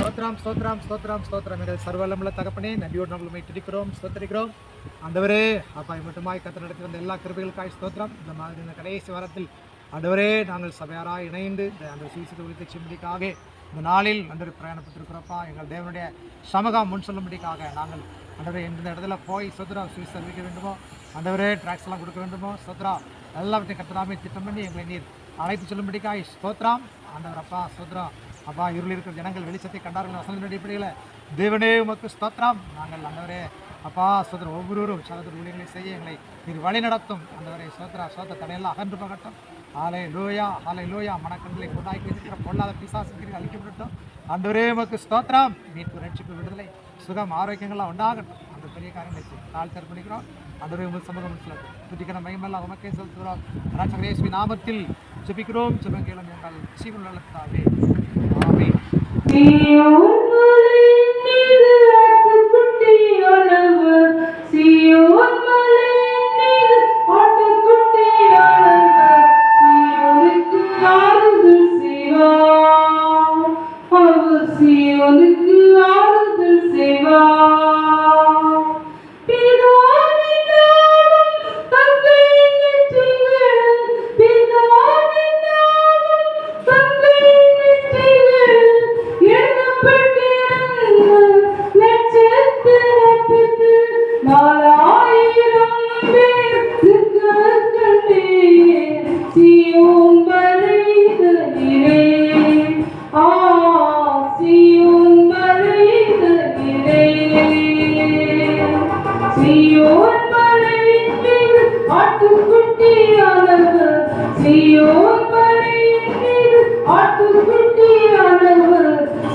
ஸ்தோத்திரம் ஸ்தோத்திரம் ஸ்தோத்திரம் ஸ்தோத்திரம். எங்கள் சர்வலமுள்ள தகப்பனே, நன்றியோடு நம்மளுமே துதிக்கிறோம், ஸ்தோத்திரிக்கிறோம். ஆண்டவரே அப்பா, மட்டுமாய் கத்த நடத்தி வந்த எல்லா கிருபைகளுக்காய் ஸ்தோத்திரம். இந்த மாதிரி இந்த கடைசி வாரத்தில் ஆண்டவரே நாங்கள் சபையாராக இணைந்து அந்த சுவிசேஷத்தை ஒழித்து செல்லும்படிக்காக இந்த நாளில் ஆண்டவரே பிரயாணப்பட்டிருக்கிறப்பா. எங்கள் தேவனுடைய சமூகம் முன் சொல்லும்படிக்காக நாங்கள் ஆண்டவரே எந்த இடத்துல போய் சோத்ரா சுவிசேஷம் அறிவிக்க வேண்டுமோ, ஆண்டவரே ட்ராக்ஸ் எல்லாம் கொடுக்க வேண்டுமோ, சோத்ரா எல்லாவற்றையும் கத்தராமே திட்டம் பண்ணி எங்களை நீர் அழைத்து சொல்லும்படிக்காய் ஸ்தோத்திரம். ஆண்டவர் அப்பா சோத்ரா அப்பா, இருள் இருக்கிற ஜனங்கள் வெளிச்சத்தை கண்டார்கள் வசனத்தின் அடிப்படையில் தேவனே உமக்கு ஸ்தோத்திரம். நாங்கள் ஆண்டவரே அப்பா சோதரர் ஒவ்வொருவரும் சகோதர ஊழியர்களை செய்ய எங்களை நீர் வழி நடத்தும். ஆண்டவரே சோத்ரா சோத்த தடையெல்லாம் அகன்று போகட்டும். ஆலை லோயா மனக்கண்களை கொண்டாக்கி வைத்திருக்கிற பொல்லாத பிசாசுக்கு அழிக்கப்படட்டும். ஆண்டவரே உமக்கு ஸ்தோத்திரம். மீட்பு ரட்சிப்பு விடுதலை சுகம் ஆரோக்கியங்கள்லாம் உண்டாகட்டும். அந்த பெரிய காரியங்களை தாழ் தர்ப்பணிக்கிறோம். ஆண்டவரே உங்கள் சமூகம் துதிக்கிற மகிமெல்லாம் உமக்கே செலுத்துகிறோம். ராஜா இயேசுவின் நாமத்தில் ஜெபிக்கிறோம். ஜெபம் கேளுங்க எங்கள் ஜீவன் நல்லதாவே. ஆமென்.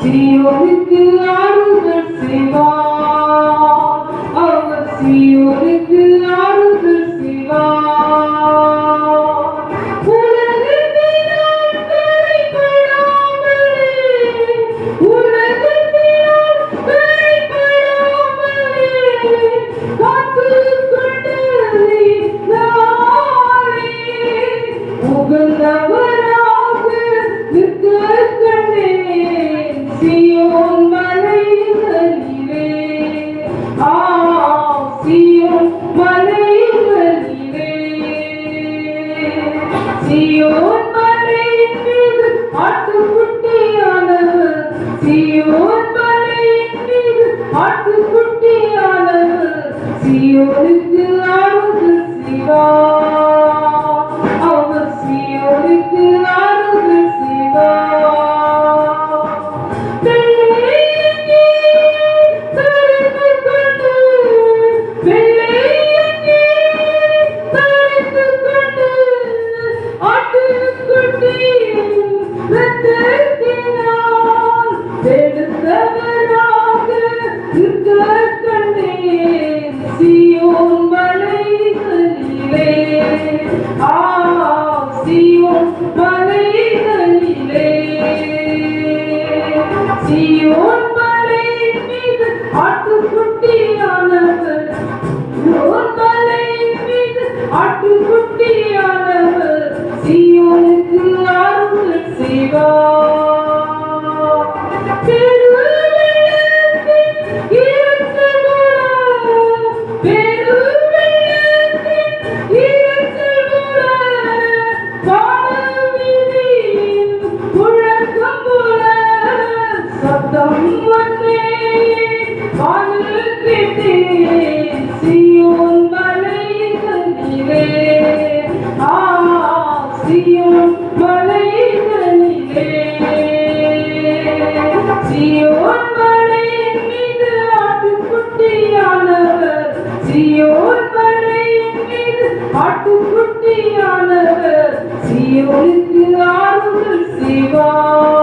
சீயோனுக்கு ஆறுதல் செய்வார், அவர் சீயோனுக்கு ஆறுதல் செய்வார். உலகத்தினால் கரைபடாமலே, உலகத்தினால் கரைபடாமலே காத்துக்கொண்டு நாளே உகந்தவராக நிற்க கண்டேன் சீயோன் மலைகளிலே. சீயோன் மலைகளிலே, சீயோன் மலையின் மீது ஆட்டுக்குட்டியானவர், சீயோன் மலையின் மீது ஆட்டுக்குட்டியானவர் சீயோனுக்கு ஆறுதல் செய்வார், அவர் சீயோனுக்கு ஆறுதல் செய்வார். சீயோன் மலைகளிலே, சீயோன் மலைகளிலே, சீயோன் மலையின் மீது ஆட்டுக்குட்டியானவர், சீயோன் மலையின் மீது ஆட்டுக்குட்டியானவர் சீயோனுக்கு ஆறுதல் செய்வார். சீயோன் மலைகளிலே, சீயோன் மலைகளிலே, சீயோன் மலையின் மீது ஆட்டுக்குட்டியானவர், சீயோன் மலையின் மீது ஆட்டுக்குட்டியானவர் சீயோனுக்கு ஆறுதல் செய்வார்.